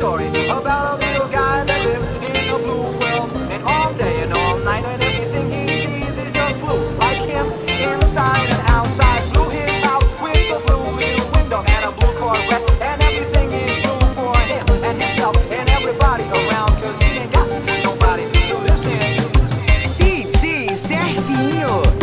story about a little guy that lives in a blue world. And all day and all night, and everything he sees is just blue. Like him, inside and outside. Blue his house with a blue little window and a blue Corvette. And everything is blue for him and himself and everybody around. Cause he ain't got nobody to listen. DJ Servinho.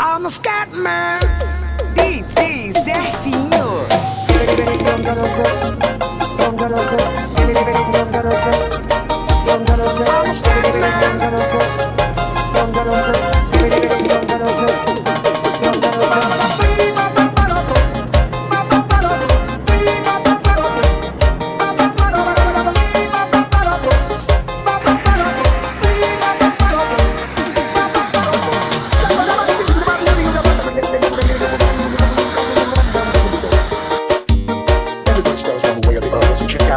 I'm a scat man. DJ Serfinho. I'm a scat man.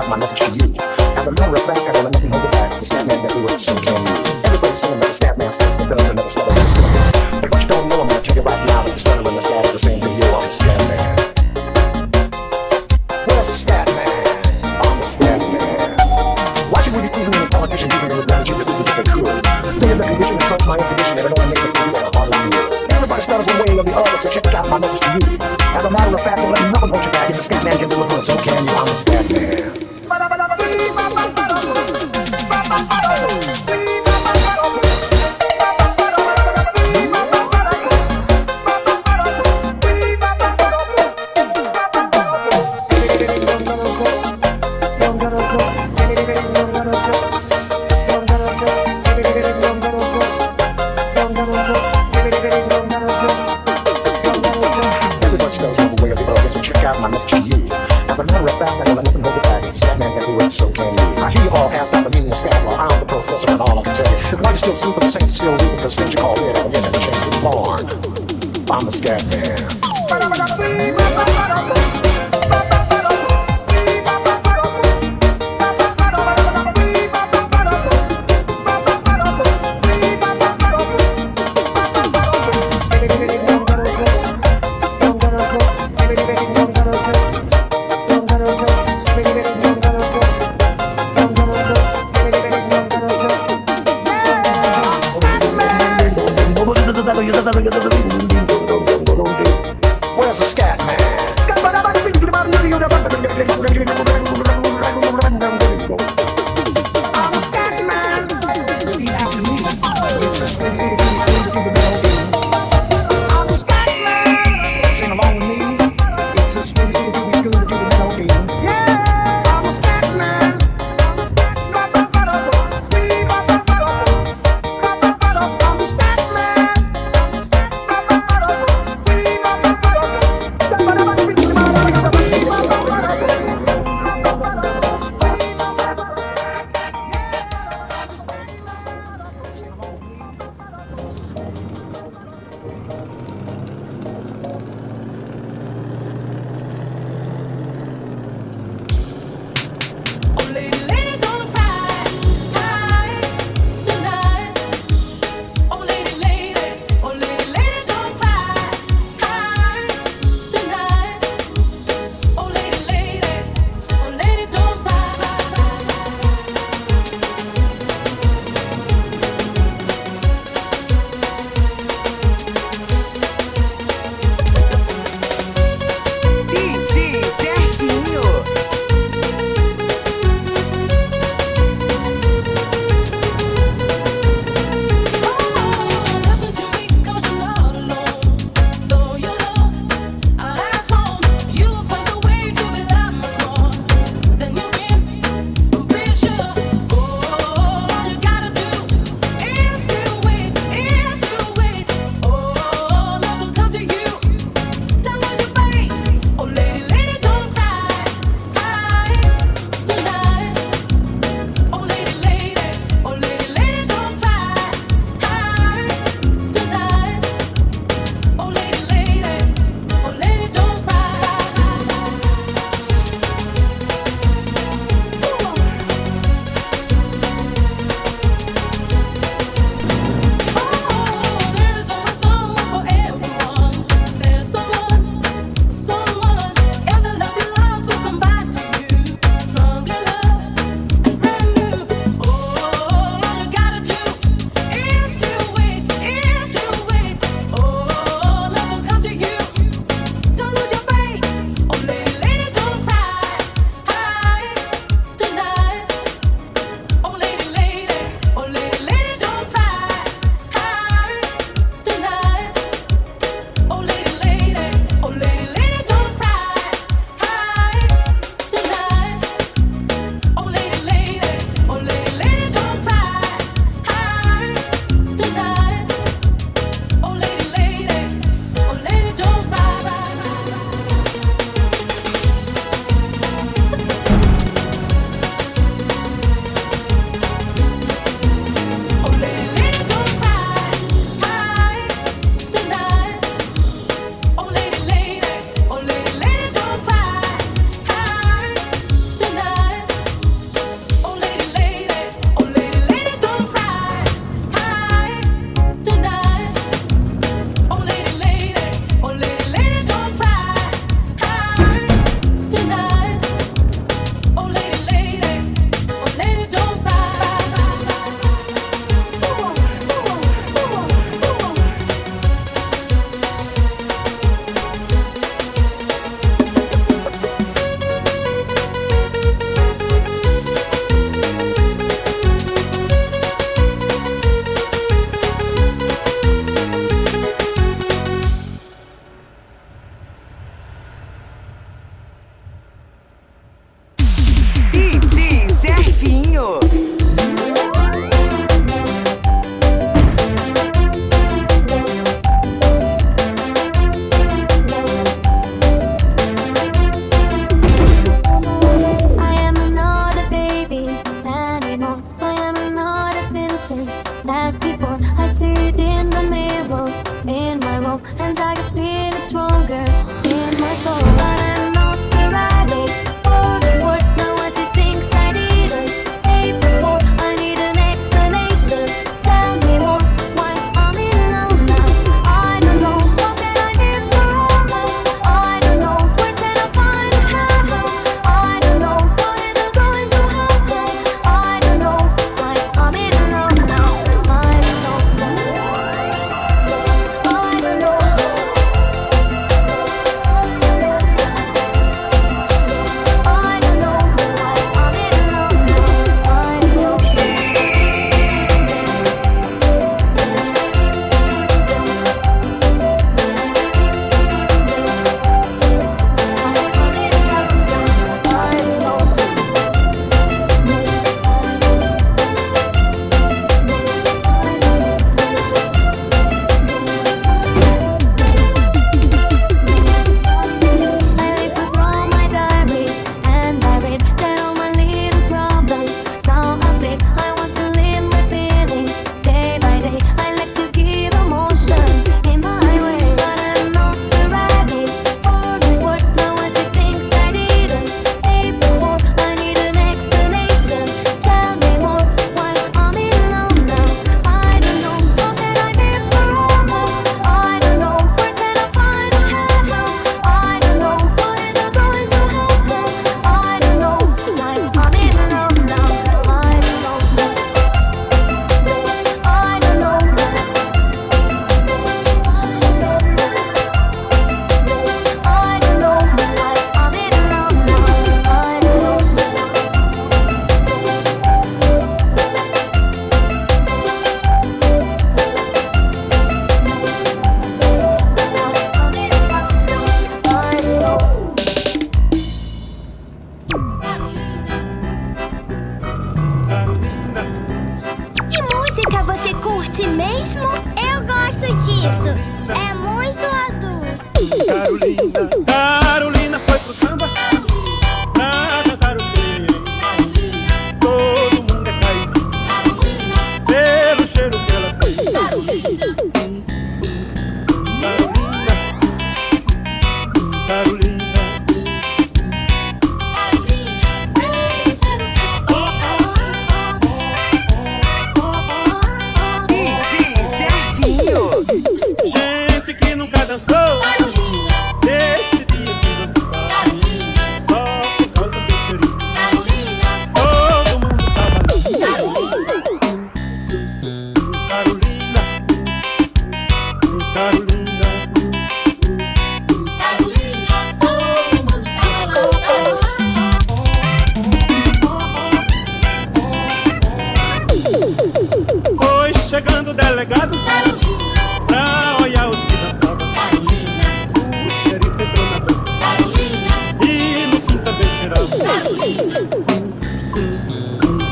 My message to you. As a matter of fact, I don't let nothing hold it back. The scat man that we were, so can you. Everybody's saying that the scat man stands for does another stuff over syllables. But what you don't know, I'm gonna tell you right now that the stunner and the scat is the same thing. You are the scat man. Where's the scat man? I'm the scat man. Why should we be pleasing any politician giving you advantage of business if they could? Stay as a condition and such my condition, never know what makes it feel like a hard line. Everybody stutters one way or the other, so check out my message to you. As a matter of fact, don't let nothing hold you back. If the scat man can do it, so can you. I'm the scat man. My message to you. As a matter of fact, I don't let nothing hold it back. If the scat man can do it, so can you. I hear you all ask about the meaning of scat law. I'm the professor, and all I can tell you is why you still sleeping, the saints are still weeping, because things you call dead haven't yet had a chance to be born. I'm the scat man.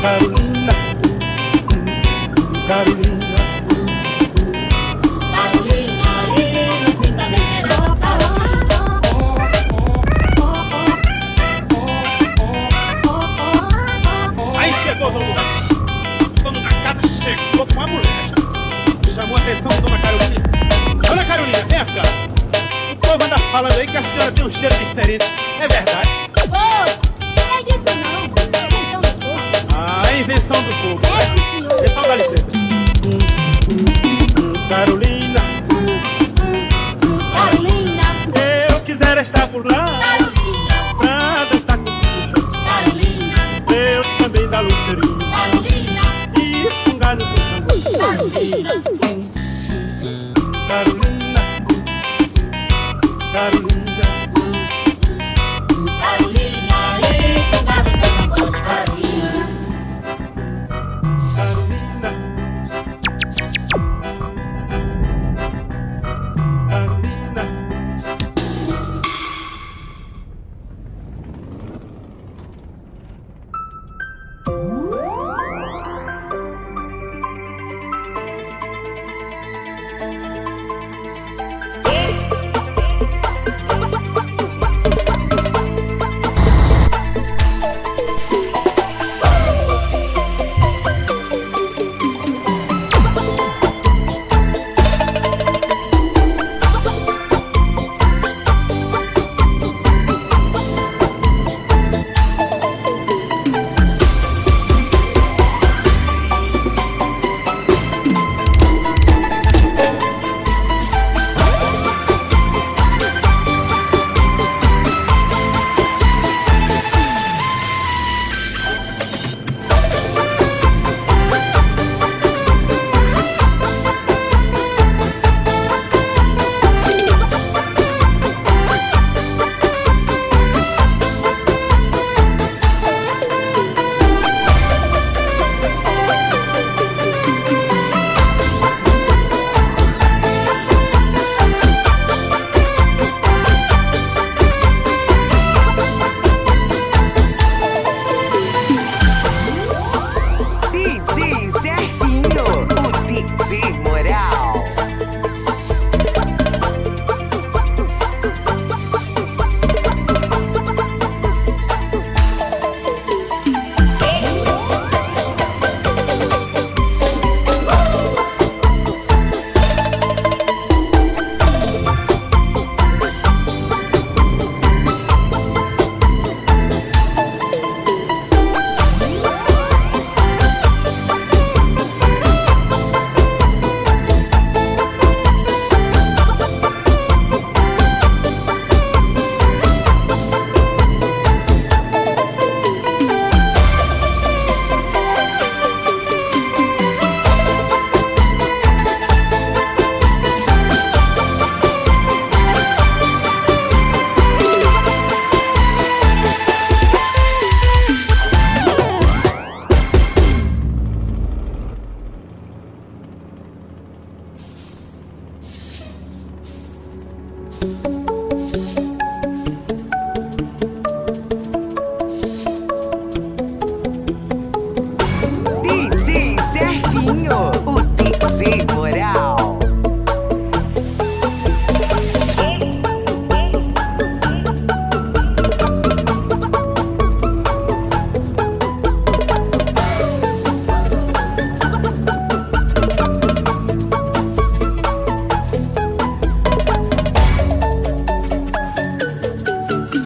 Carolina, Carolina, Carolina, linda, me quedó Carolina. Aí chegou o dono da casa chegou com a mulher. Chamou a atenção da dona Carolina. Dona Carolina, vem cá. O povo anda falando aí que a senhora tem um cheiro diferente. É verdade? Ô, não é disso não. Invenção do povo. Ah, é invenção do povo. É, senhor. Então dá licença. Carolina, Carolina, eu quisera estar por lá Carolina, pra dançar contigo. Carolina, Eu também dar luxeirinho Carolina, e um galho do tambor. Carolina, Carolina, Carolina, Carolina, linda, me quedó Carolina. Carolina, Carolina. DJ Serfinho, o DJ Moral. DJ Serfinho, o DJ Moral.